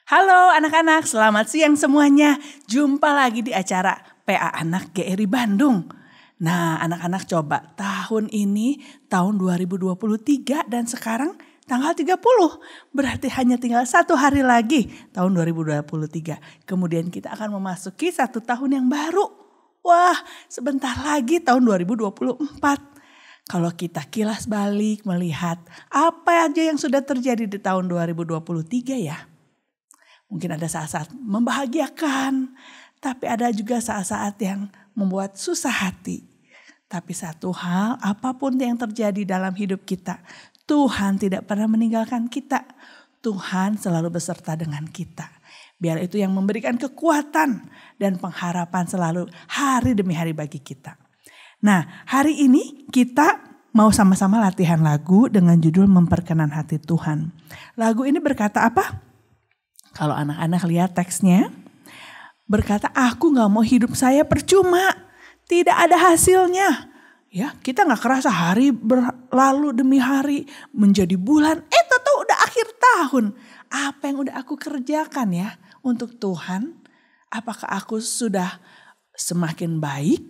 Halo anak-anak, selamat siang semuanya. Jumpa lagi di acara PA Anak GRI Bandung. Nah anak-anak coba tahun ini tahun 2023 dan sekarang tanggal 30. Berarti hanya tinggal 1 hari lagi tahun 2023. Kemudian kita akan memasuki 1 tahun yang baru. Wah sebentar lagi tahun 2024. Kalau kita kilas balik melihat apa aja yang sudah terjadi di tahun 2023 ya. Mungkin ada saat-saat membahagiakan, tapi ada juga saat-saat yang membuat susah hati. Tapi satu hal, apapun yang terjadi dalam hidup kita, Tuhan tidak pernah meninggalkan kita. Tuhan selalu beserta dengan kita. Biar itu yang memberikan kekuatan dan pengharapan selalu hari demi hari bagi kita. Nah, hari ini kita mau sama-sama latihan lagu dengan judul Memperkenan Hati Tuhan. Lagu ini berkata apa? Kalau anak-anak lihat teksnya, berkata aku gak mau hidup saya percuma, tidak ada hasilnya. Ya, kita gak kerasa hari berlalu demi hari menjadi bulan, tahu udah akhir tahun. Apa yang udah aku kerjakan ya untuk Tuhan? Apakah aku sudah semakin baik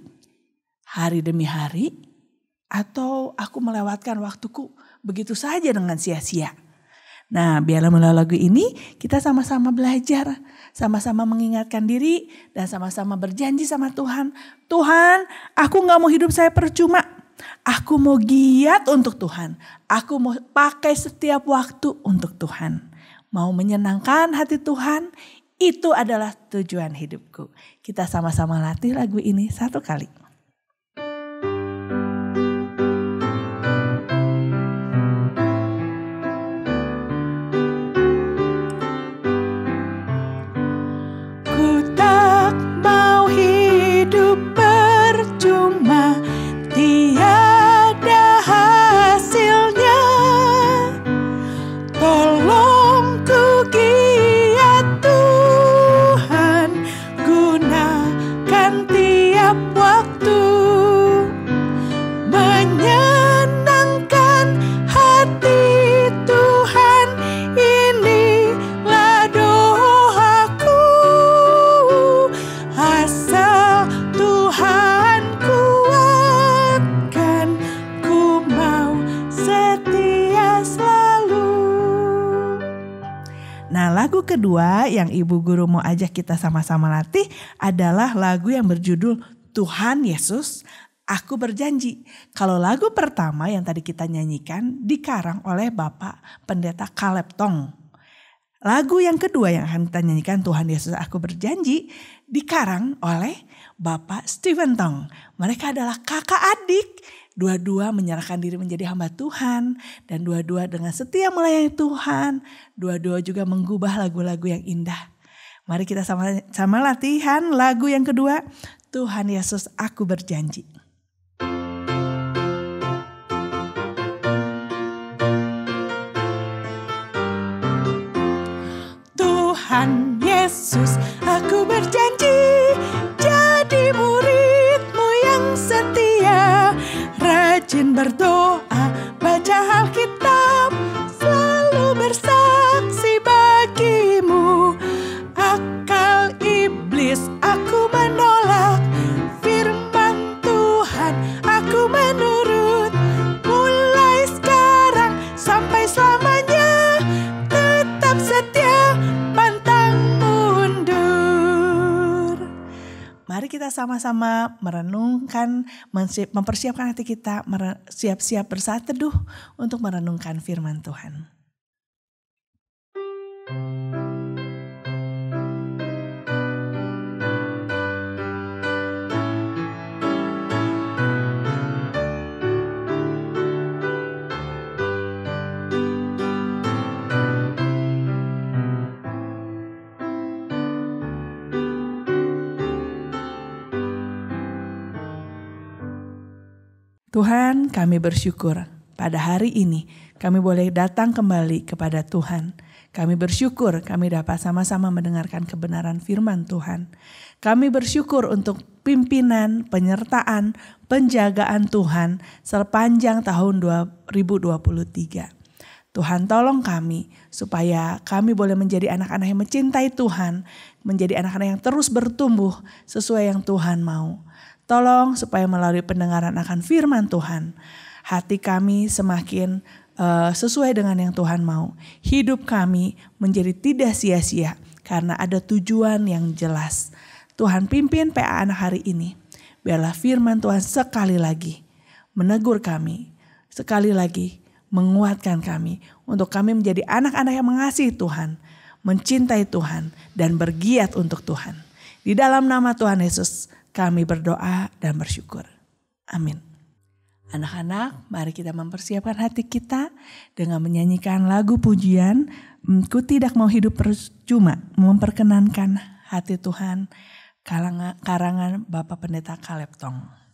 hari demi hari? Atau aku melewatkan waktuku begitu saja dengan sia-sia? Nah biarlah melalui lagu ini kita sama-sama belajar, sama-sama mengingatkan diri dan sama-sama berjanji sama Tuhan. Tuhan aku gak mau hidup saya percuma, aku mau giat untuk Tuhan. Aku mau pakai setiap waktu untuk Tuhan. Mau menyenangkan hati Tuhan, itu adalah tujuan hidupku. Kita sama-sama latih lagu ini 1 kali. Lagu kedua yang Ibu Guru mau ajak kita sama-sama latih adalah lagu yang berjudul Tuhan Yesus, Aku Berjanji. Kalau lagu pertama yang tadi kita nyanyikan dikarang oleh Bapak Pendeta Caleb Tong. Lagu yang kedua yang akan kita nyanyikan Tuhan Yesus, Aku Berjanji dikarang oleh Bapak Stephen Tong. Mereka adalah kakak adik. Dua-dua menyerahkan diri menjadi hamba Tuhan. Dan dua-dua dengan setia melayani Tuhan. Dua-dua juga menggubah lagu-lagu yang indah. Mari kita sama-sama latihan lagu yang kedua. Tuhan Yesus Aku Berjanji. Tuhan Yesus Aku berjanji jadi murid-Mu yang setia. Rajin berdoa, baca Alkitab, selalu bersaksi bagimu. Akal iblis aku menolak, firman Tuhan aku menurut. Mulai sekarang sampai selamanya, tetap setia pantang mundur. Mari kita sama-sama merenungkan, mempersiapkan hati kita, siap-siap bersaat teduh untuk merenungkan firman Tuhan. Tuhan, kami bersyukur pada hari ini kami boleh datang kembali kepada Tuhan. Kami bersyukur kami dapat sama-sama mendengarkan kebenaran firman Tuhan. Kami bersyukur untuk pimpinan, penyertaan, penjagaan Tuhan sepanjang tahun 2023. Tuhan tolong kami supaya kami boleh menjadi anak-anak yang mencintai Tuhan, menjadi anak-anak yang terus bertumbuh sesuai yang Tuhan mau. Tolong supaya melalui pendengaran akan firman Tuhan, hati kami semakin sesuai dengan yang Tuhan mau. Hidup kami menjadi tidak sia-sia karena ada tujuan yang jelas. Tuhan pimpin PA Anak hari ini. Biarlah firman Tuhan sekali lagi menegur kami, sekali lagi menguatkan kami untuk kami menjadi anak-anak yang mengasihi Tuhan, mencintai Tuhan, dan bergiat untuk Tuhan. Di dalam nama Tuhan Yesus kami berdoa dan bersyukur. Amin. Anak-anak, mari kita mempersiapkan hati kita dengan menyanyikan lagu pujian, Ku Tidak Mau Hidup Percuma, memperkenankan hati Tuhan, karangan Bapak Pendeta Caleb Tong.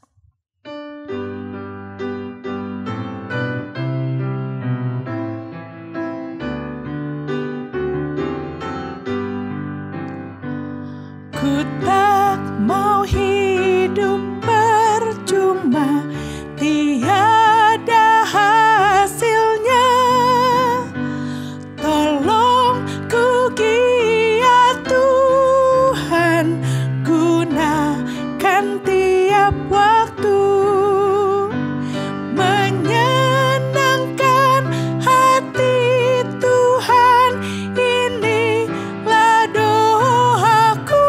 Ku tak mau hidup percuma, tiada hasilnya. Tolong ku giat Tuhan, gunakan tiap waktu, menyenangkan hati Tuhan, inilah doaku.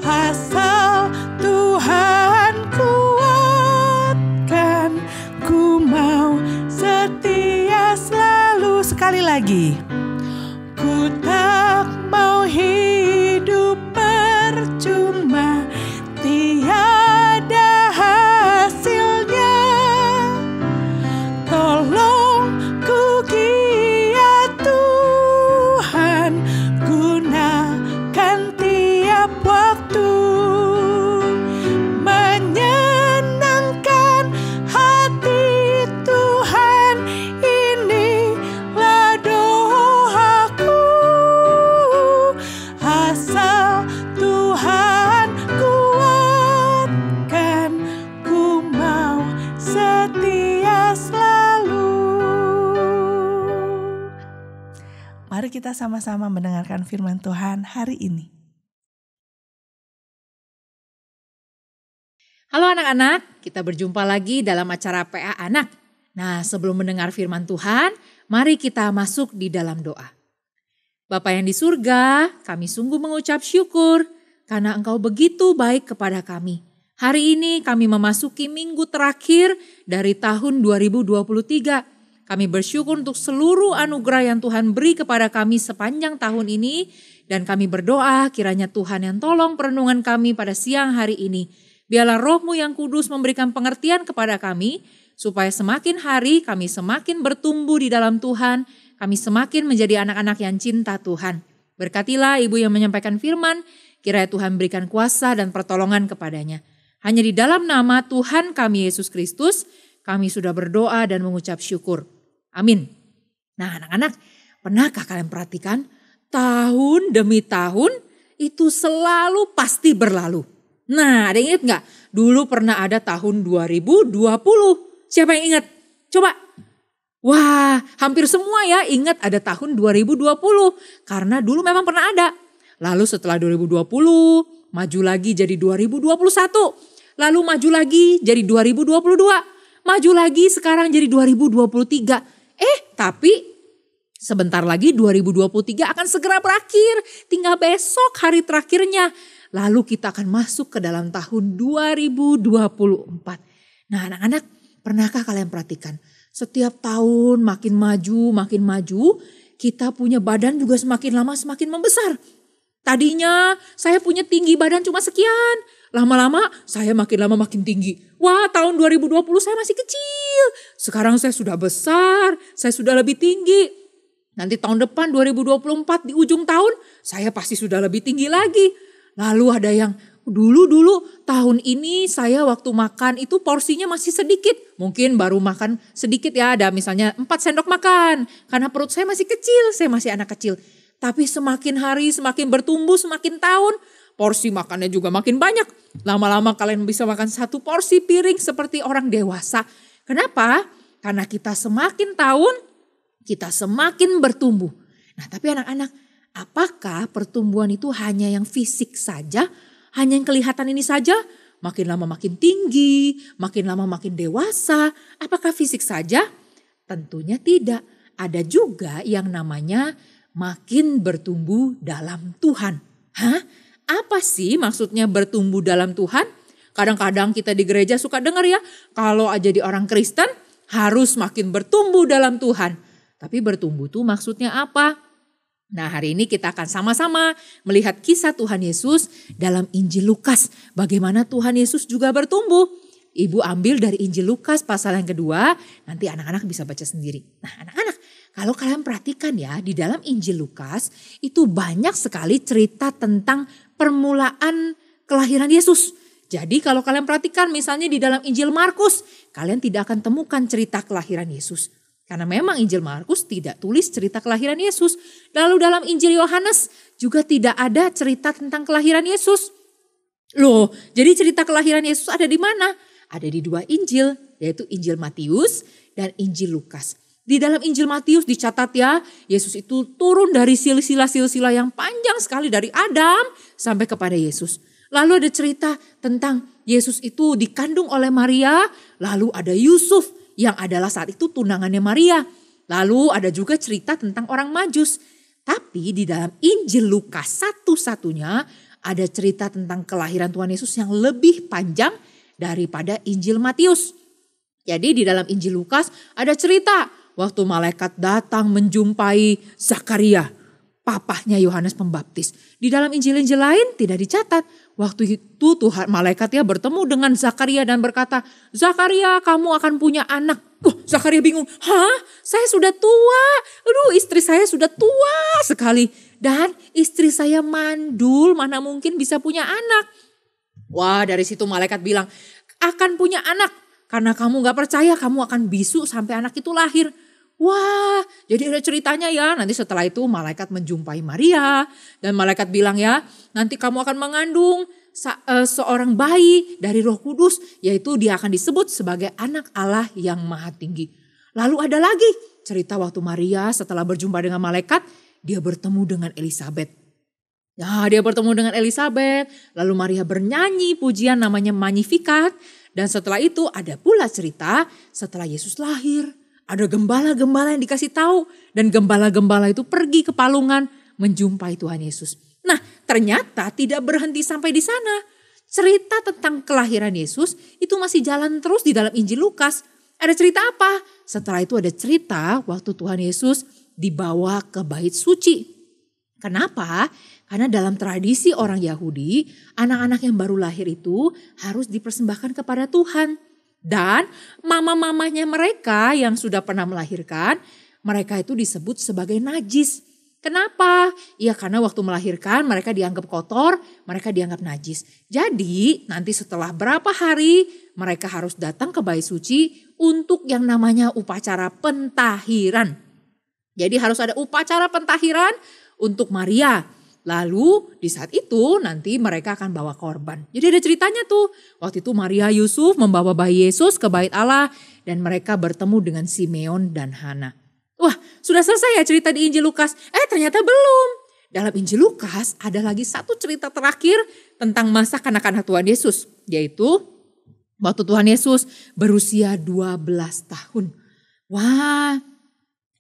Asal Tuhan kuatkan, ku mau setia selalu. Sekali lagi. Ku tak mau hidup percuma, tiada hasilnya. Tolong ku giat Tuhan, gunakan tiap waktu, menyenangkan hati Tuhan, inilah doaku. Asal Tuhan kuatkan, ku mau setia selalu. Mari kita sama-sama mendengarkan firman Tuhan hari ini. Halo anak-anak, kita berjumpa lagi dalam acara PA Anak. Nah, sebelum mendengar firman Tuhan, mari kita masuk di dalam doa. Bapa yang di surga, kami sungguh mengucap syukur karena Engkau begitu baik kepada kami. Hari ini kami memasuki minggu terakhir dari tahun 2023. Kami bersyukur untuk seluruh anugerah yang Tuhan beri kepada kami sepanjang tahun ini. Dan kami berdoa kiranya Tuhan yang tolong perenungan kami pada siang hari ini. Biarlah Roh-Mu yang kudus memberikan pengertian kepada kami, supaya semakin hari kami semakin bertumbuh di dalam Tuhan, kami semakin menjadi anak-anak yang cinta Tuhan. Berkatilah Ibu yang menyampaikan firman, kiranya Tuhan berikan kuasa dan pertolongan kepadanya. Hanya di dalam nama Tuhan kami Yesus Kristus, kami sudah berdoa dan mengucap syukur. Amin. Nah anak-anak, pernahkah kalian perhatikan tahun demi tahun itu selalu pasti berlalu? Nah, ada yang ingat gak? Dulu pernah ada tahun 2020. Siapa yang ingat? Coba. Wah, hampir semua ya ingat ada tahun 2020. Karena dulu memang pernah ada. Lalu setelah 2020, maju lagi jadi 2021. Lalu maju lagi jadi 2022. Maju lagi sekarang jadi 2023. Tapi sebentar lagi 2023 akan segera berakhir. Tinggal besok hari terakhirnya. Lalu kita akan masuk ke dalam tahun 2024. Nah anak-anak, pernahkah kalian perhatikan? Setiap tahun makin maju, kita punya badan juga semakin lama semakin membesar. Tadinya saya punya tinggi badan cuma sekian. Lama-lama saya makin lama makin tinggi. Wah, tahun 2020 saya masih kecil. Sekarang saya sudah besar, saya sudah lebih tinggi. Nanti tahun depan 2024 di ujung tahun saya pasti sudah lebih tinggi lagi. Lalu ada yang dulu tahun ini saya waktu makan itu porsinya masih sedikit. Mungkin baru makan sedikit ya, ada misalnya 4 sendok makan. Karena perut saya masih kecil, saya masih anak kecil. Tapi semakin hari semakin bertumbuh, semakin tahun porsi makannya juga makin banyak. Lama-lama kalian bisa makan 1 porsi piring seperti orang dewasa. Kenapa? Karena kita semakin tahun, kita semakin bertumbuh. Nah tapi anak-anak, apakah pertumbuhan itu hanya yang fisik saja? Hanya yang kelihatan ini saja? Makin lama makin tinggi, makin lama makin dewasa. Apakah fisik saja? Tentunya tidak. Ada juga yang namanya makin bertumbuh dalam Tuhan. Hah? Apa sih maksudnya bertumbuh dalam Tuhan? Kadang-kadang kita di gereja suka dengar ya, kalau jadi orang Kristen harus makin bertumbuh dalam Tuhan. Tapi bertumbuh itu maksudnya apa? Nah hari ini kita akan sama-sama melihat kisah Tuhan Yesus dalam Injil Lukas. Bagaimana Tuhan Yesus juga bertumbuh. Ibu ambil dari Injil Lukas pasal yang kedua, nanti anak-anak bisa baca sendiri. Nah anak-anak, kalau kalian perhatikan ya, di dalam Injil Lukas itu banyak sekali cerita tentang permulaan kelahiran Yesus. Jadi kalau kalian perhatikan misalnya di dalam Injil Markus, kalian tidak akan temukan cerita kelahiran Yesus. Karena memang Injil Markus tidak tulis cerita kelahiran Yesus. Lalu dalam Injil Yohanes juga tidak ada cerita tentang kelahiran Yesus. Loh, jadi cerita kelahiran Yesus ada di mana? Ada di dua Injil, yaitu Injil Matius dan Injil Lukas. Di dalam Injil Matius dicatat ya, Yesus itu turun dari silsilah-silsilah yang panjang sekali dari Adam sampai kepada Yesus. Lalu ada cerita tentang Yesus itu dikandung oleh Maria, lalu ada Yusuf yang adalah saat itu tunangannya Maria. Lalu ada juga cerita tentang orang Majus. Tapi di dalam Injil Lukas satu-satunya ada cerita tentang kelahiran Tuhan Yesus yang lebih panjang daripada Injil Matius. Jadi di dalam Injil Lukas ada cerita waktu malaikat datang menjumpai Zakaria, papahnya Yohanes Pembaptis. Di dalam Injil-Injil lain tidak dicatat. Waktu itu Tuhan malaikatnya bertemu dengan Zakaria dan berkata, Zakaria kamu akan punya anak. Zakaria bingung, hah saya sudah tua, istri saya sudah tua sekali. Dan istri saya mandul, mana mungkin bisa punya anak. Wah dari situ malaikat bilang, akan punya anak. Karena kamu gak percaya kamu akan bisu sampai anak itu lahir. Wah, jadi ada ceritanya ya. Nanti setelah itu malaikat menjumpai Maria dan malaikat bilang ya, nanti kamu akan mengandung seorang bayi dari Roh Kudus, yaitu dia akan disebut sebagai anak Allah yang Maha Tinggi. Lalu ada lagi cerita waktu Maria setelah berjumpa dengan malaikat, dia bertemu dengan Elisabet. Nah, dia bertemu dengan Elisabet, lalu Maria bernyanyi pujian namanya Magnificat, dan setelah itu ada pula cerita setelah Yesus lahir. Ada gembala-gembala yang dikasih tahu dan gembala-gembala itu pergi ke palungan menjumpai Tuhan Yesus. Nah, ternyata tidak berhenti sampai di sana. Cerita tentang kelahiran Yesus itu masih jalan terus di dalam Injil Lukas. Ada cerita apa? Setelah itu ada cerita waktu Tuhan Yesus dibawa ke bait suci. Kenapa? Karena dalam tradisi orang Yahudi, anak-anak yang baru lahir itu harus dipersembahkan kepada Tuhan. Dan mama-mamanya mereka yang sudah pernah melahirkan, mereka itu disebut sebagai najis. Kenapa? Ya karena waktu melahirkan mereka dianggap kotor, mereka dianggap najis. Jadi nanti setelah berapa hari mereka harus datang ke bait suci untuk yang namanya upacara pentahiran. Jadi harus ada upacara pentahiran untuk Maria. Lalu di saat itu nanti mereka akan bawa korban. Jadi ada ceritanya tuh. Waktu itu Maria Yusuf membawa bayi Yesus ke bait Allah. Dan mereka bertemu dengan Simeon dan Hana. Wah sudah selesai ya cerita di Injil Lukas. Ternyata belum. Dalam Injil Lukas ada lagi satu cerita terakhir tentang masa kanak-kanak Tuhan Yesus. Yaitu waktu Tuhan Yesus berusia 12 tahun. Wah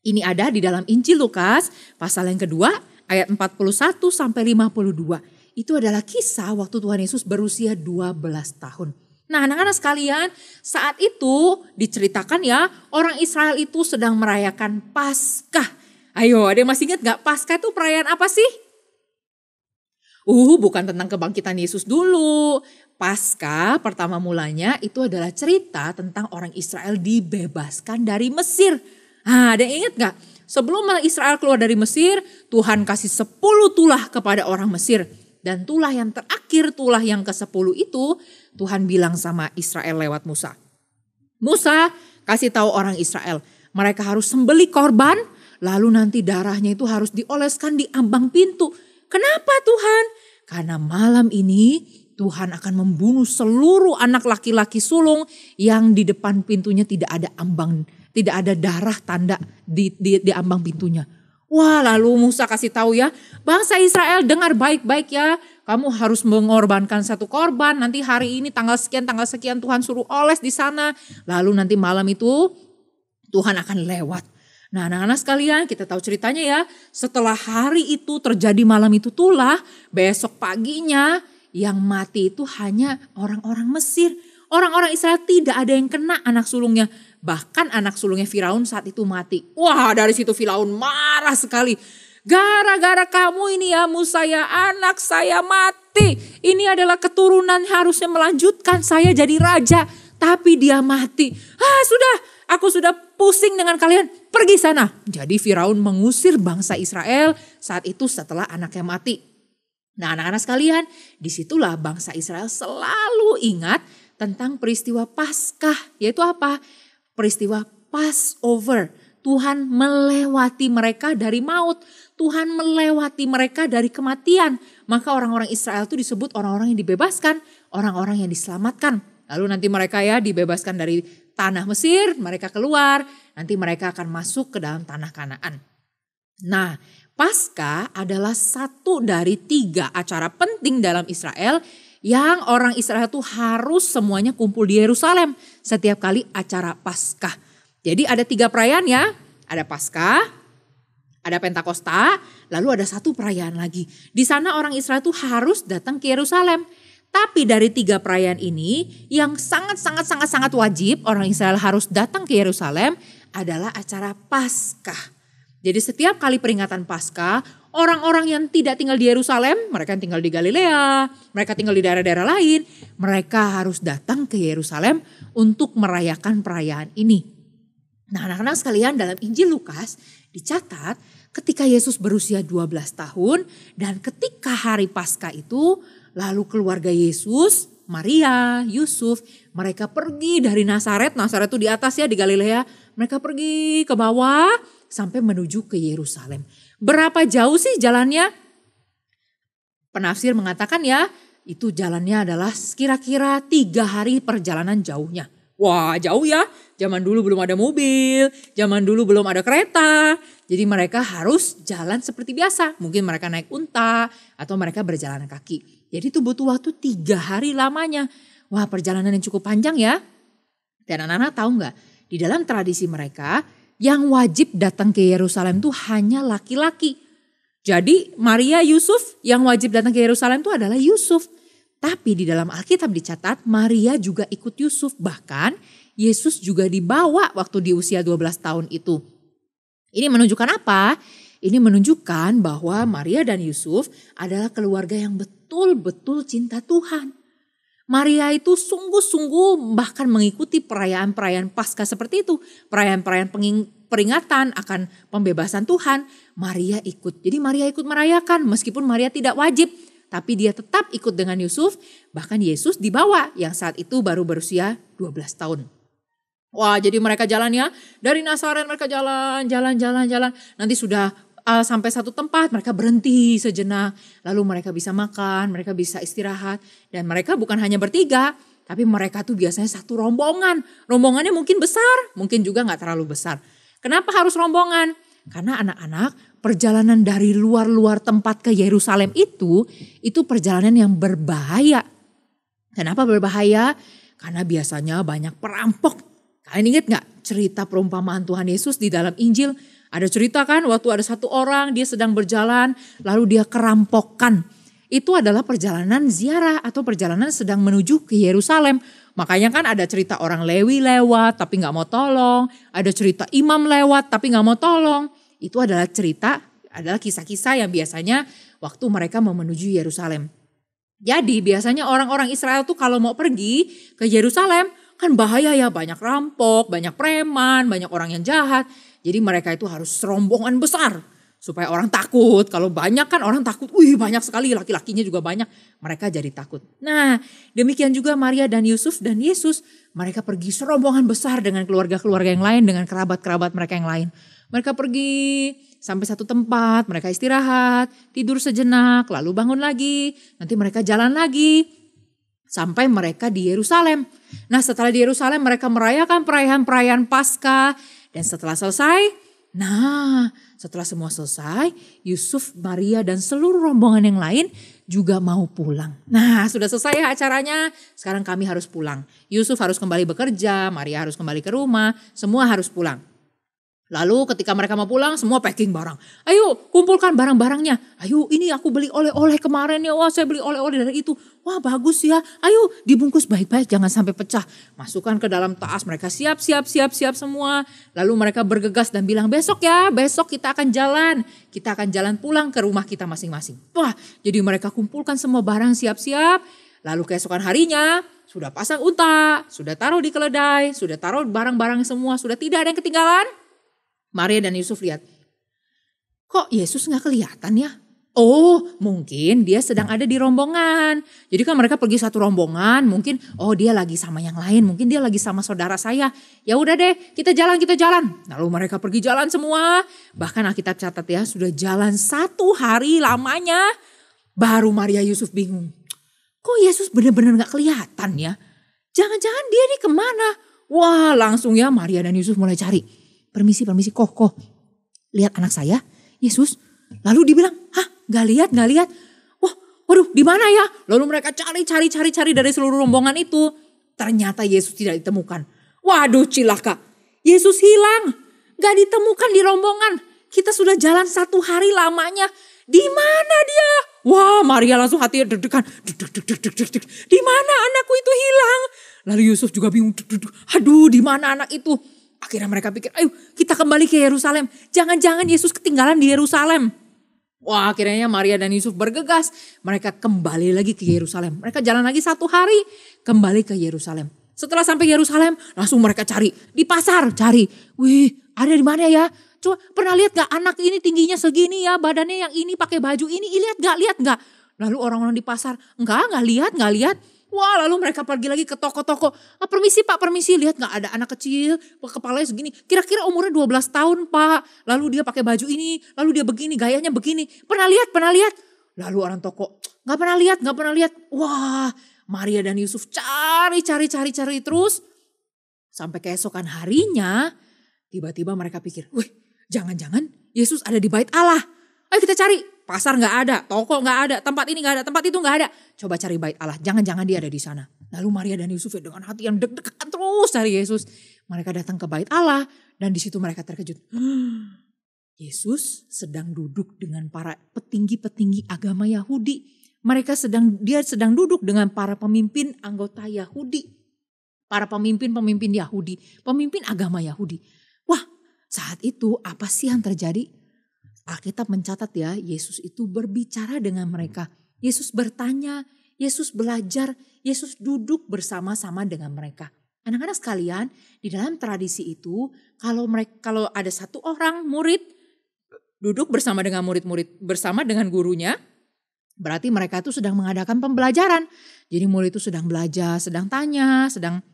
ini ada di dalam Injil Lukas pasal yang kedua. Ayat 41 sampai 52. Itu adalah kisah waktu Tuhan Yesus berusia 12 tahun. Nah anak-anak sekalian, saat itu diceritakan ya, orang Israel itu sedang merayakan Paskah. Ayo, ada yang masih ingat gak Paskah itu perayaan apa sih? Bukan tentang kebangkitan Yesus dulu. Paskah pertama mulanya itu adalah cerita tentang orang Israel dibebaskan dari Mesir. Ada yang ingat gak? Sebelum Israel keluar dari Mesir, Tuhan kasih 10 tulah kepada orang Mesir. Dan tulah yang terakhir, tulah yang ke-10 itu, Tuhan bilang sama Israel lewat Musa. Musa kasih tahu orang Israel, mereka harus sembelih korban, lalu nanti darahnya itu harus dioleskan di ambang pintu. Kenapa Tuhan? Karena malam ini Tuhan akan membunuh seluruh anak laki-laki sulung yang di depan pintunya tidak ada Tidak ada darah tanda di ambang pintunya. Wah, lalu Musa kasih tahu ya, bangsa Israel dengar baik-baik ya. Kamu harus mengorbankan satu korban. Nanti hari ini tanggal sekian Tuhan suruh oles di sana. Lalu nanti malam itu Tuhan akan lewat. Nah, anak-anak sekalian, kita tahu ceritanya ya. Setelah hari itu terjadi malam itu itulah, besok paginya yang mati itu hanya orang-orang Mesir. Orang-orang Israel tidak ada yang kena anak sulungnya. Bahkan anak sulungnya Firaun saat itu mati. Wah, dari situ Firaun marah sekali. Gara-gara kamu ini ya Musa ya, anak saya mati. Ini adalah keturunan harusnya melanjutkan saya jadi raja. Tapi dia mati. Sudah, aku sudah pusing dengan kalian. Pergi sana. Jadi Firaun mengusir bangsa Israel saat itu setelah anaknya mati. Nah, anak-anak sekalian, disitulah bangsa Israel selalu ingat tentang peristiwa Paskah. Yaitu apa? Peristiwa Passover. Tuhan melewati mereka dari maut. Tuhan melewati mereka dari kematian. Maka orang-orang Israel itu disebut orang-orang yang dibebaskan. Orang-orang yang diselamatkan. Lalu nanti mereka ya dibebaskan dari tanah Mesir. Mereka keluar. Nanti mereka akan masuk ke dalam tanah Kanaan. Nah, Paskah adalah satu dari 3 acara penting dalam Israel yang orang Israel itu harus semuanya kumpul di Yerusalem setiap kali acara Paskah. Jadi ada 3 perayaan ya, ada Paskah, ada Pentakosta, lalu ada satu perayaan lagi. Di sana orang Israel itu harus datang ke Yerusalem. Tapi dari 3 perayaan ini yang sangat wajib orang Israel harus datang ke Yerusalem adalah acara Paskah. Jadi setiap kali peringatan Paskah, orang-orang yang tidak tinggal di Yerusalem, mereka yang tinggal di Galilea, mereka tinggal di daerah-daerah lain, mereka harus datang ke Yerusalem untuk merayakan perayaan ini. Nah, anak-anak sekalian, dalam Injil Lukas dicatat ketika Yesus berusia 12 tahun dan ketika hari Paskah itu, lalu keluarga Yesus, Maria, Yusuf, mereka pergi dari Nazaret itu di atas ya di Galilea, mereka pergi ke bawah sampai menuju ke Yerusalem. Berapa jauh sih jalannya? Penafsir mengatakan ya, itu jalannya adalah kira-kira 3 hari perjalanan jauhnya. Wah, jauh ya. Zaman dulu belum ada mobil, zaman dulu belum ada kereta. Jadi mereka harus jalan seperti biasa. Mungkin mereka naik unta atau mereka berjalan kaki. Jadi itu butuh waktu 3 hari lamanya. Wah, perjalanan yang cukup panjang ya. Dan anak-anak tahu nggak? Di dalam tradisi mereka, yang wajib datang ke Yerusalem itu hanya laki-laki. Jadi Maria, Yusuf yang wajib datang ke Yerusalem itu adalah Yusuf. Tapi di dalam Alkitab dicatat Maria juga ikut Yusuf. Bahkan Yesus juga dibawa waktu di usia 12 tahun itu. Ini menunjukkan apa? Ini menunjukkan bahwa Maria dan Yusuf adalah keluarga yang betul-betul cinta Tuhan. Maria itu sungguh-sungguh bahkan mengikuti perayaan-perayaan Paskah seperti itu. Perayaan-perayaan peringatan akan pembebasan Tuhan. Maria ikut. Jadi Maria ikut merayakan meskipun Maria tidak wajib. Tapi dia tetap ikut dengan Yusuf. Bahkan Yesus dibawa yang saat itu baru berusia 12 tahun. Wah, jadi mereka jalan ya. Dari Nazaret mereka jalan. Nanti sudah sampai satu tempat mereka berhenti sejenak. Lalu mereka bisa makan, mereka bisa istirahat. Dan mereka bukan hanya bertiga, tapi mereka tuh biasanya satu rombongan. Rombongannya mungkin besar, mungkin juga gak terlalu besar. Kenapa harus rombongan? Karena anak-anak perjalanan dari luar-luar tempat ke Yerusalem itu perjalanan yang berbahaya. Kenapa berbahaya? Karena biasanya banyak perampok. Kalian ingat gak cerita perumpamaan Tuhan Yesus di dalam Injil? Ada cerita kan waktu ada satu orang dia sedang berjalan lalu dia kerampokan. Itu adalah perjalanan ziarah atau perjalanan sedang menuju ke Yerusalem. Makanya kan ada cerita orang Lewi lewat tapi gak mau tolong. Ada cerita imam lewat tapi gak mau tolong. Itu adalah kisah-kisah yang biasanya waktu mereka mau menuju Yerusalem. Jadi biasanya orang-orang Israel tuh kalau mau pergi ke Yerusalem kan bahaya ya, banyak rampok, banyak preman, banyak orang yang jahat. Jadi mereka itu harus rombongan besar supaya orang takut. Kalau banyak kan orang takut, banyak sekali, laki-lakinya juga banyak. Mereka jadi takut. Nah, demikian juga Maria dan Yusuf dan Yesus. Mereka pergi serombongan besar dengan keluarga-keluarga yang lain, dengan kerabat-kerabat mereka yang lain. Mereka pergi sampai satu tempat, mereka istirahat, tidur sejenak, lalu bangun lagi. Nanti mereka jalan lagi sampai mereka di Yerusalem. Nah, setelah di Yerusalem mereka merayakan perayaan-perayaan Paskah. Dan setelah semua selesai, Yusuf, Maria dan seluruh rombongan yang lain juga mau pulang. Nah, sudah selesai ya acaranya, sekarang kami harus pulang. Yusuf harus kembali bekerja, Maria harus kembali ke rumah, semua harus pulang. Lalu ketika mereka mau pulang, semua packing barang. Ayo kumpulkan barang-barangnya. Ayo ini aku beli oleh-oleh kemarin ya. Wah saya beli oleh-oleh dari itu. Wah bagus ya. Ayo dibungkus baik-baik jangan sampai pecah. Masukkan ke dalam tas. Mereka siap semua. Lalu mereka bergegas dan bilang besok ya. Besok kita akan jalan. Kita akan jalan pulang ke rumah kita masing-masing. Wah jadi mereka kumpulkan semua barang siap-siap. Lalu keesokan harinya sudah pasang unta. Sudah taruh di keledai. Sudah taruh barang-barang semua. Sudah tidak ada yang ketinggalan. Maria dan Yusuf lihat, kok Yesus gak kelihatan ya? Oh mungkin dia sedang ada di rombongan. Jadi kan mereka pergi satu rombongan, mungkin dia lagi sama yang lain, mungkin dia lagi sama saudara saya. Ya udah deh kita jalan. Lalu mereka pergi jalan semua. Bahkan Alkitab catat ya sudah jalan 1 hari lamanya. Baru Maria Yusuf bingung. Kok Yesus benar-benar gak kelihatan ya? Jangan-jangan dia nih kemana? Wah langsung ya Maria dan Yusuf mulai cari. Permisi, kok lihat anak saya, Yesus. Lalu dibilang, gak lihat. Waduh, di mana ya? Lalu mereka cari dari seluruh rombongan itu. Ternyata Yesus tidak ditemukan. Waduh, cilaka. Yesus hilang, gak ditemukan di rombongan. Kita sudah jalan 1 hari lamanya. Di mana dia? Wah, Maria langsung hatinya deg-degan. Di mana anakku itu hilang? Lalu Yusuf juga bingung. Aduh, di mana anak itu? Akhirnya mereka pikir, ayo kita kembali ke Yerusalem. Jangan-jangan Yesus ketinggalan di Yerusalem. Wah akhirnya Maria dan Yusuf bergegas. Mereka kembali lagi ke Yerusalem. Mereka jalan lagi 1 hari kembali ke Yerusalem. Setelah sampai Yerusalem langsung mereka cari. Di pasar cari. Wih ada di mana ya? Coba pernah lihat gak anak ini tingginya segini ya. Badannya yang ini pakai baju ini. Lihat gak? Lalu orang-orang di pasar. Enggak lihat. Wah lalu mereka pergi lagi ke toko-toko. Permisi pak, lihat gak ada anak kecil kepalanya segini. Kira-kira umurnya 12 tahun pak. Lalu dia pakai baju ini, lalu dia begini, gayanya begini. Pernah lihat? Lalu orang toko, gak pernah lihat. Wah Maria dan Yusuf cari terus. Sampai keesokan harinya, tiba-tiba mereka pikir, wih jangan-jangan Yesus ada di bait Allah. Ayo kita cari. Pasar gak ada, toko gak ada, tempat ini gak ada, tempat itu gak ada. Coba cari bait Allah, jangan-jangan dia ada di sana. Lalu Maria dan Yusuf dengan hati yang deg-degan terus cari Yesus. Mereka datang ke bait Allah dan di situ mereka terkejut. Yesus sedang duduk dengan para petinggi-petinggi agama Yahudi. Dia sedang duduk dengan para pemimpin anggota Yahudi. Para pemimpin Yahudi, pemimpin agama Yahudi. Wah saat itu apa sih yang terjadi? Alkitab mencatat ya, Yesus itu berbicara dengan mereka. Yesus bertanya, Yesus belajar, Yesus duduk bersama-sama dengan mereka. Anak-anak sekalian, di dalam tradisi itu, kalau ada satu orang murid duduk bersama dengan murid-murid, bersama dengan gurunya, berarti mereka itu sedang mengadakan pembelajaran. Jadi murid itu sedang belajar, sedang tanya, sedang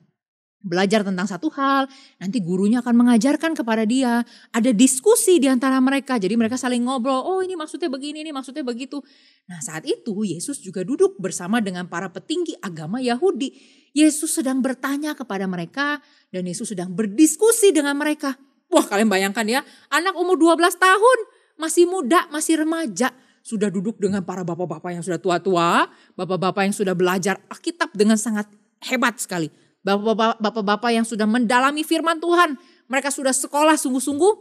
belajar tentang satu hal, nanti gurunya akan mengajarkan kepada dia. Ada diskusi di antara mereka, jadi mereka saling ngobrol, oh ini maksudnya begini, ini maksudnya begitu. Nah saat itu Yesus juga duduk bersama dengan para petinggi agama Yahudi. Yesus sedang bertanya kepada mereka dan Yesus sedang berdiskusi dengan mereka. Wah kalian bayangkan ya, anak umur 12 tahun, masih muda, masih remaja. Sudah duduk dengan para bapak-bapak yang sudah tua-tua, bapak-bapak yang sudah belajar Alkitab dengan sangat hebat sekali. Bapak-bapak yang sudah mendalami firman Tuhan. Mereka sudah sekolah sungguh-sungguh.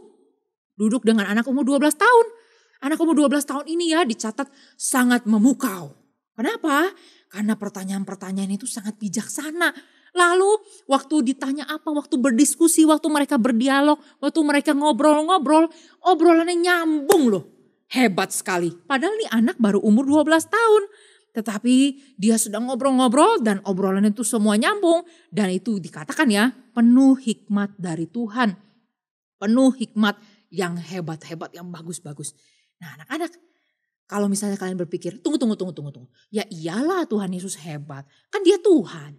Duduk dengan anak umur 12 tahun. Anak umur 12 tahun ini ya dicatat sangat memukau. Kenapa? Karena pertanyaan-pertanyaan itu sangat bijaksana. Lalu waktu ditanya apa, waktu berdiskusi, waktu mereka berdialog, waktu mereka ngobrol-ngobrol, obrolannya nyambung loh. Hebat sekali. Padahal nih anak baru umur 12 tahun. Tetapi dia sedang ngobrol-ngobrol dan obrolan itu semua nyambung. Dan itu dikatakan ya penuh hikmat dari Tuhan. Penuh hikmat yang hebat-hebat, yang bagus-bagus. Nah anak-anak, kalau misalnya kalian berpikir, tunggu. Ya iyalah Tuhan Yesus hebat, kan dia Tuhan.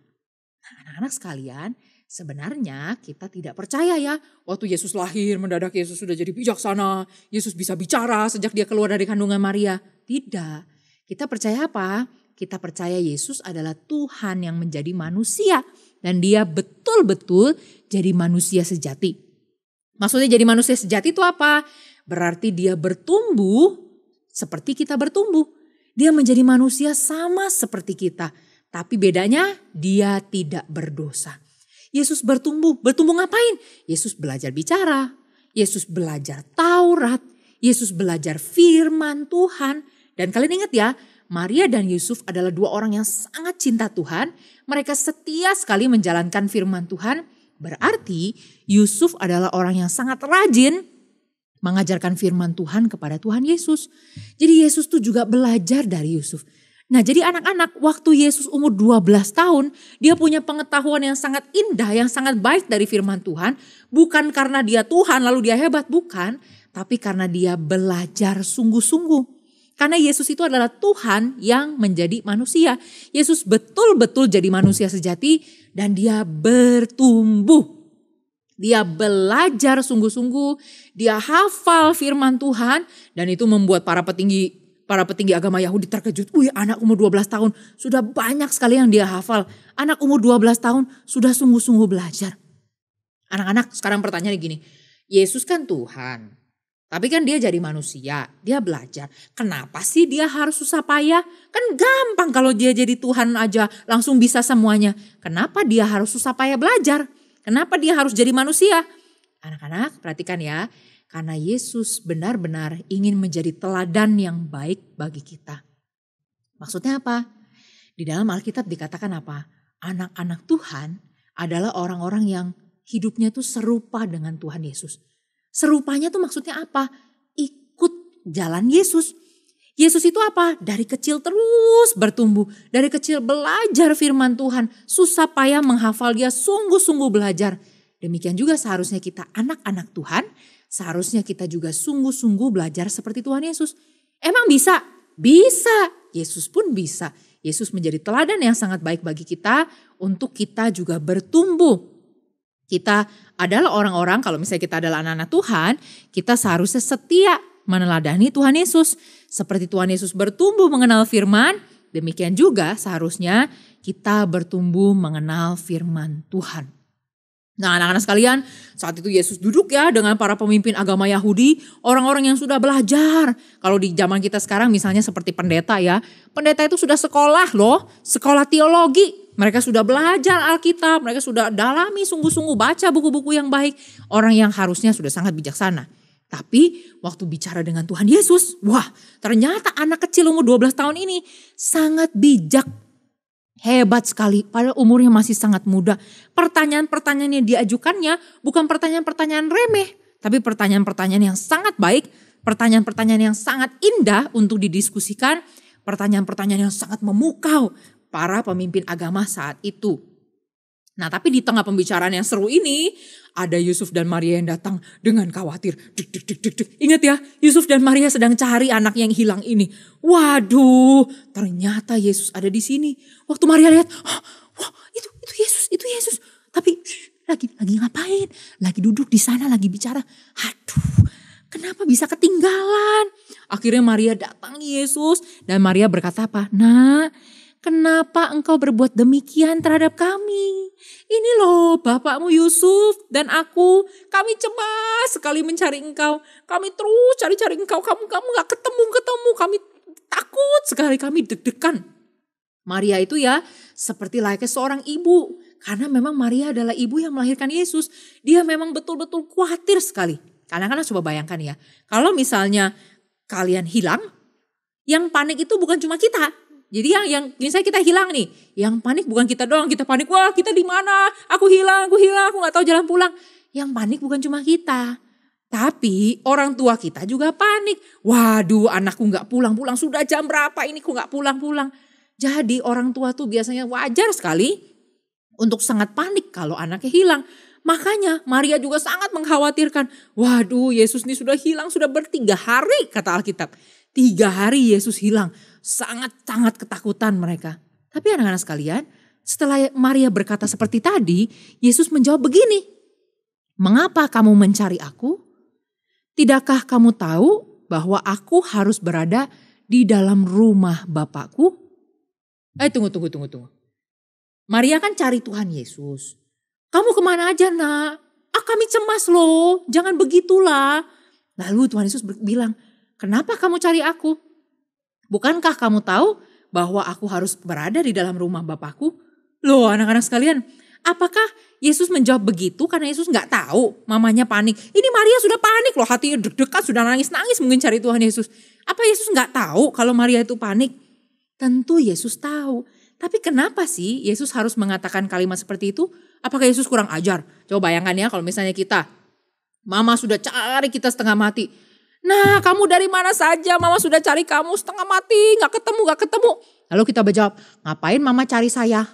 Nah anak-anak sekalian, sebenarnya kita tidak percaya ya. Waktu Yesus lahir, mendadak Yesus sudah jadi bijaksana. Yesus bisa bicara sejak dia keluar dari kandungan Maria. Tidak. Kita percaya apa? Kita percaya Yesus adalah Tuhan yang menjadi manusia. Dan dia betul-betul jadi manusia sejati. Maksudnya jadi manusia sejati itu apa? Berarti dia bertumbuh seperti kita bertumbuh. Dia menjadi manusia sama seperti kita. Tapi bedanya dia tidak berdosa. Yesus bertumbuh. Bertumbuh ngapain? Yesus belajar bicara. Yesus belajar Taurat. Yesus belajar firman Tuhan. Dan kalian ingat ya, Maria dan Yusuf adalah dua orang yang sangat cinta Tuhan. Mereka setia sekali menjalankan firman Tuhan. Berarti Yusuf adalah orang yang sangat rajin mengajarkan firman Tuhan kepada Tuhan Yesus. Jadi Yesus tuh juga belajar dari Yusuf. Nah jadi anak-anak waktu Yesus umur 12 tahun, dia punya pengetahuan yang sangat indah, yang sangat baik dari firman Tuhan. Bukan karena dia Tuhan lalu dia hebat, bukan. Tapi karena dia belajar sungguh-sungguh. Karena Yesus itu adalah Tuhan yang menjadi manusia. Yesus betul-betul jadi manusia sejati dan dia bertumbuh. Dia belajar sungguh-sungguh, dia hafal firman Tuhan dan itu membuat para petinggi agama Yahudi terkejut. Anak umur 12 tahun sudah banyak sekali yang dia hafal. Anak umur 12 tahun sudah sungguh-sungguh belajar. Anak-anak sekarang pertanyaannya gini, Yesus kan Tuhan. Tapi kan dia jadi manusia, dia belajar. Kenapa sih dia harus susah payah? Kan gampang kalau dia jadi Tuhan aja langsung bisa semuanya. Kenapa dia harus susah payah belajar? Kenapa dia harus jadi manusia? Anak-anak perhatikan ya. Karena Yesus benar-benar ingin menjadi teladan yang baik bagi kita. Maksudnya apa? Di dalam Alkitab dikatakan apa? Anak-anak Tuhan adalah orang-orang yang hidupnya tuh serupa dengan Tuhan Yesus. Serupanya tuh maksudnya apa? Ikut jalan Yesus. Yesus itu apa? Dari kecil terus bertumbuh. Dari kecil belajar firman Tuhan. Susah payah menghafal, dia sungguh-sungguh belajar. Demikian juga seharusnya kita anak-anak Tuhan. Seharusnya kita juga sungguh-sungguh belajar seperti Tuhan Yesus. Emang bisa? Bisa. Yesus pun bisa. Yesus menjadi teladan yang sangat baik bagi kita. Untuk kita juga bertumbuh. Kita adalah orang-orang, kalau misalnya kita adalah anak-anak Tuhan, kita seharusnya setia meneladani Tuhan Yesus. Seperti Tuhan Yesus bertumbuh mengenal firman, demikian juga seharusnya kita bertumbuh mengenal firman Tuhan. Nah anak-anak sekalian, saat itu Yesus duduk ya dengan para pemimpin agama Yahudi, orang-orang yang sudah belajar. Kalau di zaman kita sekarang misalnya seperti pendeta ya, pendeta itu sudah sekolah loh, sekolah teologi. Mereka sudah belajar Alkitab, mereka sudah dalami sungguh-sungguh baca buku-buku yang baik. Orang yang harusnya sudah sangat bijaksana. Tapi waktu bicara dengan Tuhan Yesus, wah ternyata anak kecil umur 12 tahun ini sangat bijak. Hebat sekali, padahal umurnya masih sangat muda. Pertanyaan-pertanyaan yang diajukannya bukan pertanyaan-pertanyaan remeh. Tapi pertanyaan-pertanyaan yang sangat baik, pertanyaan-pertanyaan yang sangat indah untuk didiskusikan. Pertanyaan-pertanyaan yang sangat memukau para pemimpin agama saat itu. Nah tapi di tengah pembicaraan yang seru ini, ada Yusuf dan Maria yang datang dengan khawatir. Ingat ya, Yusuf dan Maria sedang cari anak yang hilang ini. Waduh, ternyata Yesus ada di sini. Waktu Maria lihat, wah itu Yesus. Tapi lagi ngapain? Lagi duduk di sana, lagi bicara. Aduh, kenapa bisa ketinggalan? Akhirnya Maria datang Yesus dan Maria berkata apa? Nah, kenapa engkau berbuat demikian terhadap kami? Ini loh bapakmu Yusuf dan aku. Kami cemas sekali mencari engkau. Kami terus cari-cari engkau. Kamu gak ketemu. Kami takut sekali, kami deg-degan. Maria itu ya seperti layaknya seorang ibu. Karena memang Maria adalah ibu yang melahirkan Yesus. Dia memang betul-betul khawatir sekali. Kadang-kadang coba bayangkan ya. Kalau misalnya kalian hilang, yang panik itu bukan cuma kita. Jadi yang misalnya kita hilang nih, yang panik bukan kita doang, kita panik, wah kita di mana? Aku hilang, aku gak tahu jalan pulang. Yang panik bukan cuma kita, tapi orang tua kita juga panik. Waduh, anakku gak pulang-pulang, sudah jam berapa ini kok gak pulang-pulang. Jadi orang tua tuh biasanya wajar sekali untuk sangat panik kalau anaknya hilang. Makanya Maria juga sangat mengkhawatirkan. Waduh, Yesus ini sudah hilang, sudah 3 hari kata Alkitab. 3 hari Yesus hilang. Sangat-sangat ketakutan mereka. Tapi anak-anak sekalian, setelah Maria berkata seperti tadi, Yesus menjawab begini. Mengapa kamu mencari aku? Tidakkah kamu tahu bahwa aku harus berada di dalam rumah Bapakku? Tunggu. Maria kan cari Tuhan Yesus. Kamu kemana aja nak? Kami cemas loh, jangan begitulah. Lalu Tuhan Yesus bilang, kenapa kamu cari aku? Bukankah kamu tahu bahwa aku harus berada di dalam rumah Bapakku? Loh anak-anak sekalian, apakah Yesus menjawab begitu karena Yesus gak tahu mamanya panik? Ini Maria sudah panik loh, hatinya deg-degan, sudah nangis-nangis mungkin cari Tuhan Yesus. Apa Yesus gak tahu kalau Maria itu panik? Tentu Yesus tahu. Tapi kenapa sih Yesus harus mengatakan kalimat seperti itu? Apakah Yesus kurang ajar? Coba bayangkan ya kalau misalnya kita, mama sudah cari kita setengah mati. Nah kamu dari mana saja? Mama sudah cari kamu setengah mati, gak ketemu. Lalu kita menjawab, ngapain mama cari saya?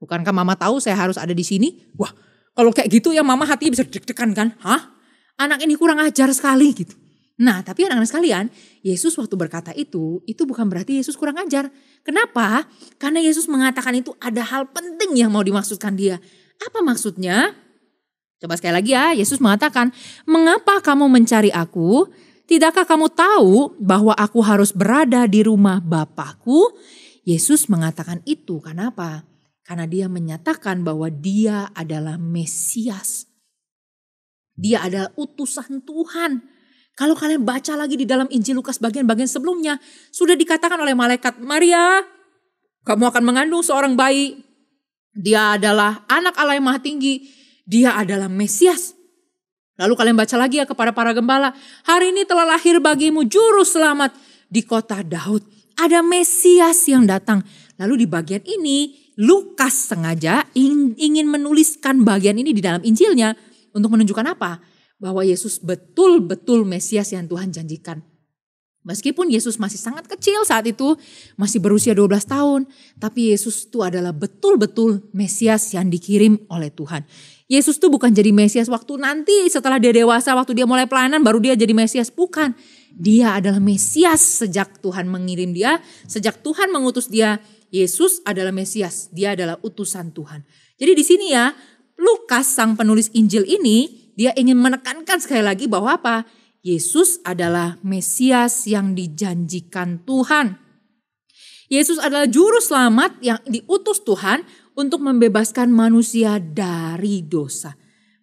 Bukankah mama tahu saya harus ada di sini? Wah kalau kayak gitu ya mama hatinya bisa deg-degan kan? Hah? Anak ini kurang ajar sekali gitu. Nah tapi anak-anak sekalian, Yesus waktu berkata itu bukan berarti Yesus kurang ajar. Kenapa? Karena Yesus mengatakan itu ada hal penting yang mau dimaksudkan dia. Apa maksudnya? Coba sekali lagi ya, Yesus mengatakan, mengapa kamu mencari aku? Tidakkah kamu tahu bahwa aku harus berada di rumah Bapakku? Yesus mengatakan itu, kenapa? Karena dia menyatakan bahwa dia adalah Mesias. Dia adalah utusan Tuhan. Kalau kalian baca lagi di dalam Injil Lukas bagian-bagian sebelumnya, sudah dikatakan oleh malaikat, Maria, kamu akan mengandung seorang bayi. Dia adalah anak Allah yang Maha Tinggi. Dia adalah Mesias. Lalu kalian baca lagi ya kepada para gembala. Hari ini telah lahir bagimu juru selamat di kota Daud. Ada Mesias yang datang. Lalu di bagian ini Lukas sengaja ingin menuliskan bagian ini di dalam Injilnya. Untuk menunjukkan apa? Bahwa Yesus betul-betul Mesias yang Tuhan janjikan. Meskipun Yesus masih sangat kecil saat itu, masih berusia 12 tahun. Tapi Yesus itu adalah betul-betul Mesias yang dikirim oleh Tuhan. Yesus itu bukan jadi Mesias waktu nanti setelah dia dewasa, waktu dia mulai pelayanan baru dia jadi Mesias. Bukan, dia adalah Mesias sejak Tuhan mengirim dia, sejak Tuhan mengutus dia. Yesus adalah Mesias, dia adalah utusan Tuhan. Jadi di sini ya, Lukas sang penulis Injil ini, dia ingin menekankan sekali lagi bahwa apa? Yesus adalah Mesias yang dijanjikan Tuhan. Yesus adalah juru selamat yang diutus Tuhan untuk membebaskan manusia dari dosa.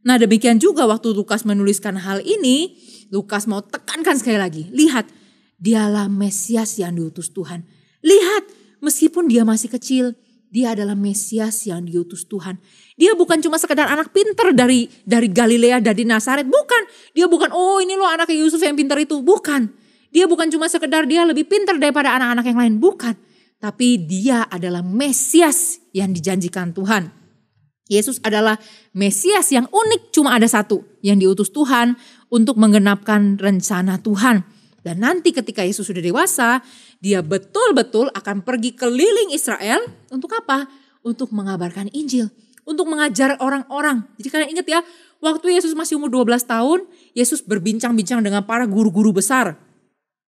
Nah demikian juga waktu Lukas menuliskan hal ini, Lukas mau tekankan sekali lagi. Lihat, dialah Mesias yang diutus Tuhan. Lihat, meskipun dia masih kecil, dia adalah Mesias yang diutus Tuhan. Dia bukan cuma sekedar anak pintar dari Galilea, dari Nazaret. Bukan. Dia bukan, oh ini loh anaknya Yusuf yang pintar itu. Bukan. Dia bukan cuma sekedar dia lebih pintar daripada anak-anak yang lain. Bukan. Tapi dia adalah Mesias yang dijanjikan Tuhan. Yesus adalah Mesias yang unik, cuma ada satu. Yang diutus Tuhan untuk menggenapkan rencana Tuhan. Dan nanti ketika Yesus sudah dewasa, dia betul-betul akan pergi keliling Israel. Untuk apa? Untuk mengabarkan Injil. Untuk mengajar orang-orang. Jadi kalian ingat ya, waktu Yesus masih umur 12 tahun, Yesus berbincang-bincang dengan para guru-guru besar.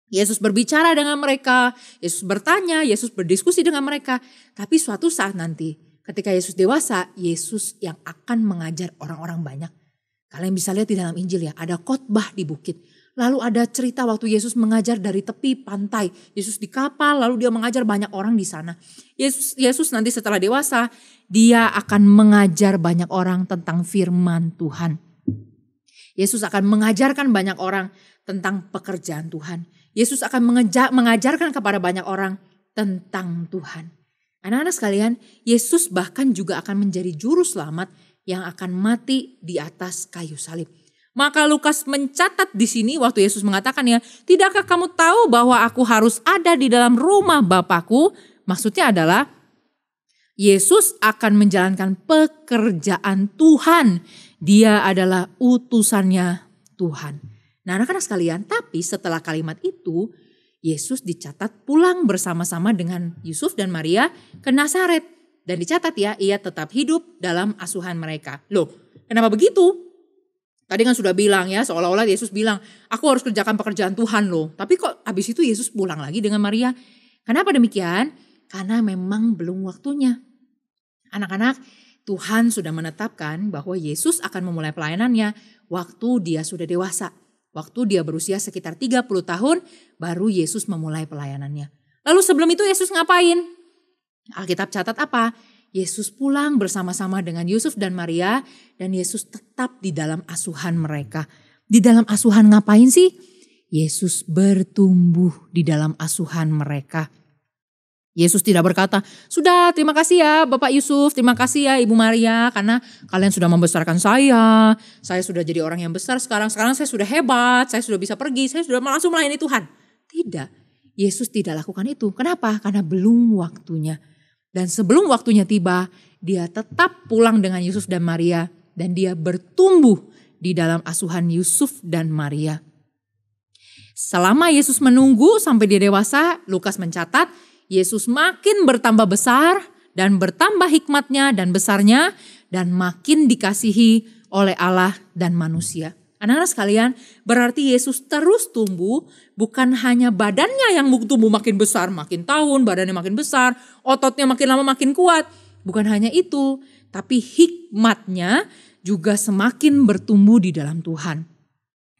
Yesus berbicara dengan mereka, Yesus bertanya, Yesus berdiskusi dengan mereka. Tapi suatu saat nanti, ketika Yesus dewasa, Yesus yang akan mengajar orang-orang banyak. Kalian bisa lihat di dalam Injil ya, ada khotbah di bukit. Lalu ada cerita waktu Yesus mengajar dari tepi pantai. Yesus di kapal, lalu dia mengajar banyak orang di sana. Yesus nanti setelah dewasa, dia akan mengajar banyak orang tentang firman Tuhan. Yesus akan mengajarkan banyak orang tentang pekerjaan Tuhan. Yesus akan mengajarkan kepada banyak orang tentang Tuhan. Anak-anak sekalian, Yesus bahkan juga akan menjadi juru selamat yang akan mati di atas kayu salib. Maka Lukas mencatat di sini waktu Yesus mengatakan ya, tidakkah kamu tahu bahwa aku harus ada di dalam rumah Bapakku? Maksudnya adalah Yesus akan menjalankan pekerjaan Tuhan. Dia adalah utusannya Tuhan. Nah anak-anak sekalian, tapi setelah kalimat itu, Yesus dicatat pulang bersama-sama dengan Yusuf dan Maria ke Nazaret. Dan dicatat ya, ia tetap hidup dalam asuhan mereka. Loh, kenapa begitu? Tadi kan sudah bilang ya, seolah-olah Yesus bilang, aku harus kerjakan pekerjaan Tuhan loh. Tapi kok habis itu Yesus pulang lagi dengan Maria? Kenapa demikian? Karena memang belum waktunya. Anak-anak, Tuhan sudah menetapkan bahwa Yesus akan memulai pelayanannya waktu dia sudah dewasa. Waktu dia berusia sekitar 30 tahun, baru Yesus memulai pelayanannya. Lalu sebelum itu Yesus ngapain? Alkitab catat apa? Yesus pulang bersama-sama dengan Yusuf dan Maria dan Yesus tetap di dalam asuhan mereka. Di dalam asuhan ngapain sih? Yesus bertumbuh di dalam asuhan mereka. Yesus tidak berkata, sudah terima kasih ya Bapak Yusuf, terima kasih ya Ibu Maria karena kalian sudah membesarkan saya sudah jadi orang yang besar sekarang saya sudah hebat, saya sudah bisa pergi, saya sudah langsung melayani Tuhan. Tidak, Yesus tidak lakukan itu. Kenapa? Karena belum waktunya. Dan sebelum waktunya tiba, dia tetap pulang dengan Yusuf dan Maria dan dia bertumbuh di dalam asuhan Yusuf dan Maria. Selama Yesus menunggu sampai dia dewasa, Lukas mencatat, Yesus makin bertambah besar dan bertambah hikmatnya dan besarnya dan makin dikasihi oleh Allah dan manusia. Anak-anak sekalian, berarti Yesus terus tumbuh, bukan hanya badannya yang tumbuh makin besar, makin tahun badannya makin besar, ototnya makin lama makin kuat. Bukan hanya itu, tapi hikmatnya juga semakin bertumbuh di dalam Tuhan.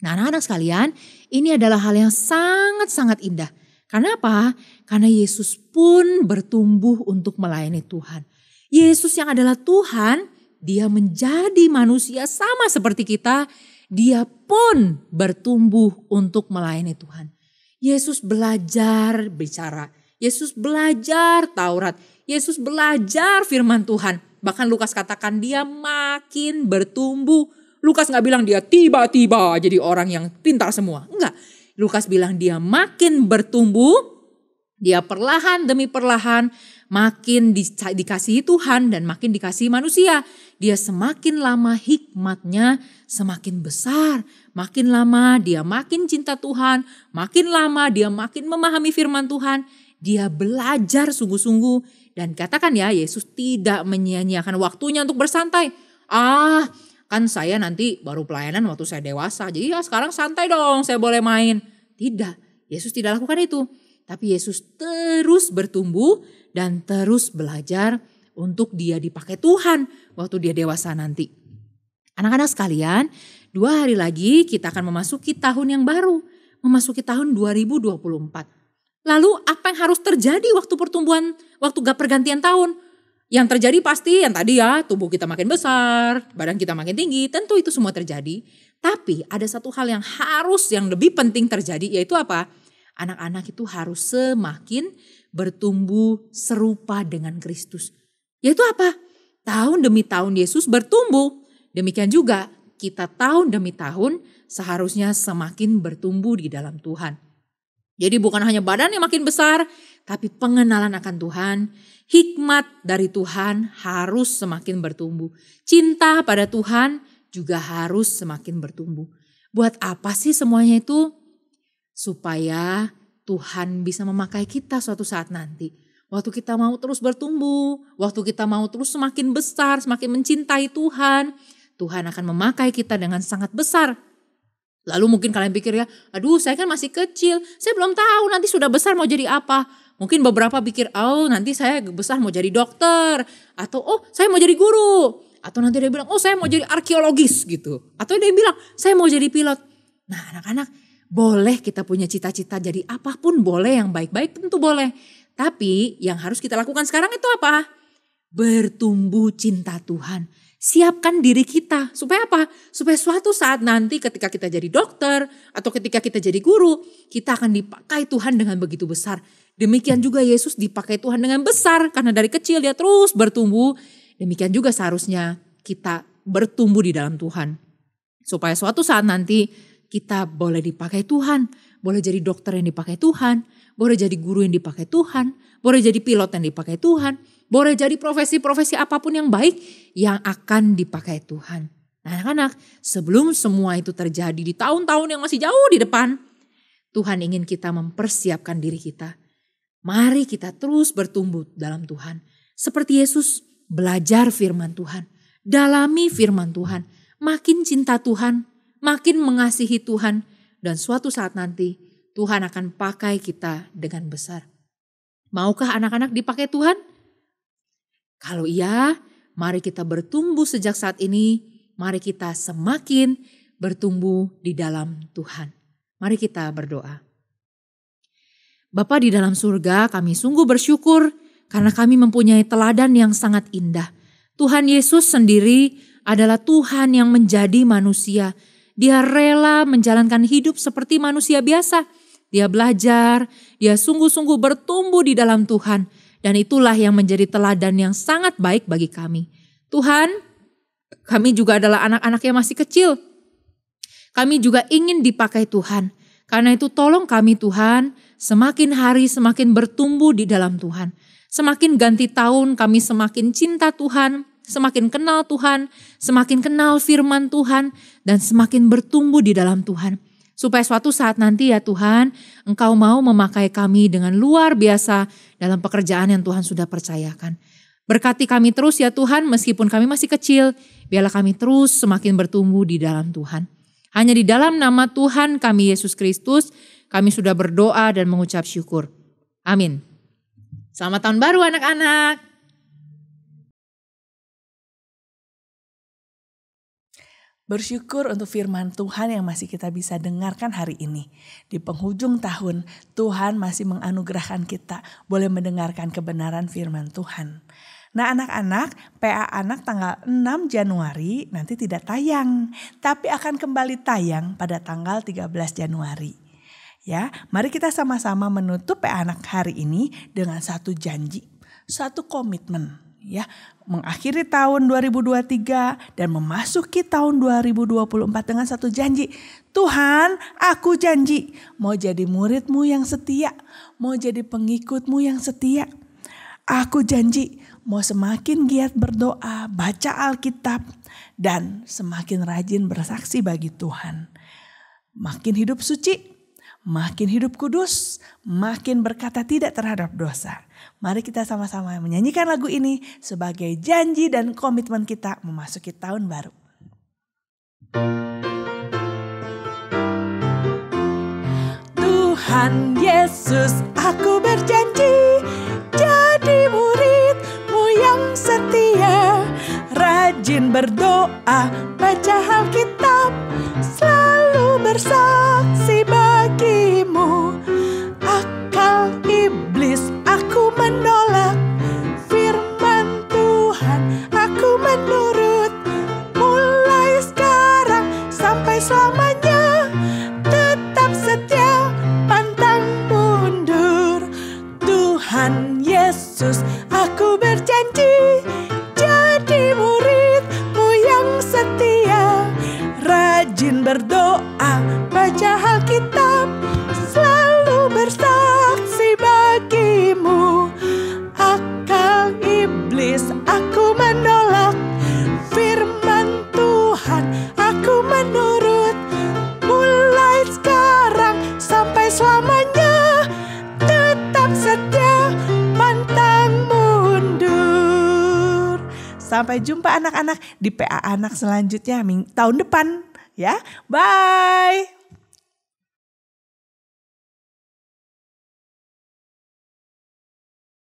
Nah, anak-anak sekalian, ini adalah hal yang sangat-sangat indah. Karena apa? Karena Yesus pun bertumbuh untuk melayani Tuhan. Yesus yang adalah Tuhan, dia menjadi manusia sama seperti kita. Dia pun bertumbuh untuk melayani Tuhan. Yesus belajar bicara. Yesus belajar Taurat. Yesus belajar firman Tuhan. Bahkan Lukas katakan dia makin bertumbuh. Lukas gak bilang dia tiba-tiba jadi orang yang pintar semua. Enggak. Lukas bilang dia makin bertumbuh, dia perlahan demi perlahan makin dikasihi Tuhan dan makin dikasihi manusia. Dia semakin lama hikmatnya semakin besar, makin lama dia makin cinta Tuhan, makin lama dia makin memahami firman Tuhan. Dia belajar sungguh-sungguh dan katakan ya Yesus tidak menyia-nyiakan waktunya untuk bersantai. Kan saya nanti baru pelayanan waktu saya dewasa. Jadi ya sekarang santai dong, saya boleh main. Tidak, Yesus tidak lakukan itu. Tapi Yesus terus bertumbuh dan terus belajar untuk dia dipakai Tuhan waktu dia dewasa nanti. Anak-anak sekalian, 2 hari lagi kita akan memasuki tahun yang baru. Memasuki tahun 2024. Lalu apa yang harus terjadi waktu pergantian tahun? Yang terjadi pasti yang tadi ya, tubuh kita makin besar, badan kita makin tinggi, tentu itu semua terjadi. Tapi ada satu hal yang lebih penting terjadi, yaitu apa? Anak-anak itu harus semakin bertumbuh serupa dengan Kristus. Yaitu apa? Tahun demi tahun Yesus bertumbuh. Demikian juga kita tahun demi tahun seharusnya semakin bertumbuh di dalam Tuhan. Jadi bukan hanya badan yang makin besar, tapi pengenalan akan Tuhan, hikmat dari Tuhan harus semakin bertumbuh. Cinta pada Tuhan juga harus semakin bertumbuh. Buat apa sih semuanya itu? Supaya Tuhan bisa memakai kita suatu saat nanti. Waktu kita mau terus bertumbuh, waktu kita mau terus semakin besar, semakin mencintai Tuhan, Tuhan akan memakai kita dengan sangat besar. Lalu mungkin kalian pikir ya, aduh saya kan masih kecil, saya belum tahu nanti sudah besar mau jadi apa. Mungkin beberapa pikir, nanti saya besar mau jadi dokter. Atau saya mau jadi guru. Atau nanti dia bilang, saya mau jadi arkeologis gitu. Atau dia bilang, saya mau jadi pilot. Nah anak-anak, boleh kita punya cita-cita jadi apapun boleh, yang baik-baik tentu boleh. Tapi yang harus kita lakukan sekarang itu apa? Bertumbuh cinta Tuhan. Siapkan diri kita. Supaya apa? Supaya suatu saat nanti ketika kita jadi dokter atau ketika kita jadi guru, kita akan dipakai Tuhan dengan begitu besar. Demikian juga Yesus dipakai Tuhan dengan besar karena dari kecil dia terus bertumbuh. Demikian juga seharusnya kita bertumbuh di dalam Tuhan. Supaya suatu saat nanti kita boleh dipakai Tuhan. Boleh jadi dokter yang dipakai Tuhan. Boleh jadi guru yang dipakai Tuhan. Boleh jadi pilot yang dipakai Tuhan. Boleh jadi profesi-profesi apapun yang baik yang akan dipakai Tuhan. Nah anak-anak, sebelum semua itu terjadi di tahun-tahun yang masih jauh di depan, Tuhan ingin kita mempersiapkan diri kita. Mari kita terus bertumbuh dalam Tuhan. Seperti Yesus, belajar firman Tuhan. Dalami firman Tuhan. Makin cinta Tuhan, makin mengasihi Tuhan. Dan suatu saat nanti Tuhan akan pakai kita dengan besar. Maukah anak-anak dipakai Tuhan? Kalau iya, mari kita bertumbuh sejak saat ini. Mari kita semakin bertumbuh di dalam Tuhan. Mari kita berdoa. Bapa di dalam surga, kami sungguh bersyukur karena kami mempunyai teladan yang sangat indah. Tuhan Yesus sendiri adalah Tuhan yang menjadi manusia. Dia rela menjalankan hidup seperti manusia biasa. Dia belajar, dia sungguh-sungguh bertumbuh di dalam Tuhan. Dan itulah yang menjadi teladan yang sangat baik bagi kami. Tuhan, kami juga adalah anak-anak yang masih kecil. Kami juga ingin dipakai Tuhan. Karena itu tolong kami Tuhan, semakin hari semakin bertumbuh di dalam Tuhan. Semakin ganti tahun kami semakin cinta Tuhan, semakin kenal Tuhan, semakin kenal firman Tuhan, dan semakin bertumbuh di dalam Tuhan. Supaya suatu saat nanti ya Tuhan, Engkau mau memakai kami dengan luar biasa dalam pekerjaan yang Tuhan sudah percayakan. Berkati kami terus ya Tuhan, meskipun kami masih kecil, biarlah kami terus semakin bertumbuh di dalam Tuhan. Hanya di dalam nama Tuhan kami Yesus Kristus, kami sudah berdoa dan mengucap syukur. Amin. Selamat tahun baru anak-anak. Bersyukur untuk firman Tuhan yang masih kita bisa dengarkan hari ini. Di penghujung tahun, Tuhan masih menganugerahkan kita boleh mendengarkan kebenaran firman Tuhan. Nah anak-anak, PA Anak tanggal 6 Januari nanti tidak tayang, tapi akan kembali tayang pada tanggal 13 Januari. Ya, mari kita sama-sama menutup PA Anak hari ini dengan satu janji, satu komitmen. Ya, mengakhiri tahun 2023 dan memasuki tahun 2024 dengan satu janji. Tuhan, aku janji mau jadi murid-Mu yang setia, mau jadi pengikut-Mu yang setia. Aku janji mau semakin giat berdoa, baca Alkitab, dan semakin rajin bersaksi bagi Tuhan. Makin hidup suci, makin hidup kudus, makin berkata tidak terhadap dosa. Mari kita sama-sama menyanyikan lagu ini sebagai janji dan komitmen kita memasuki tahun baru. Tuhan Yesus, aku berjanji jadi murid-Mu yang setia, rajin berdoa, baca Alkitab, selalu bersaksi bagi-Mu. Akal iblis aku menolak, firman Tuhan aku menurut. Mulai sekarang sampai selamanya, tetap setia, pantang mundur. Tuhan Yesus, aku berjanji jadi murid-Mu yang setia, rajin berdoa, baca Alkitab, selalu bersaksi bagi-Mu. Akal iblis aku menolak, firman Tuhan aku menurut. Mulai sekarang sampai selamanya, tetap setia, pantang mundur. Sampai jumpa anak-anak di PA Anak selanjutnya tahun depan ya. Bye.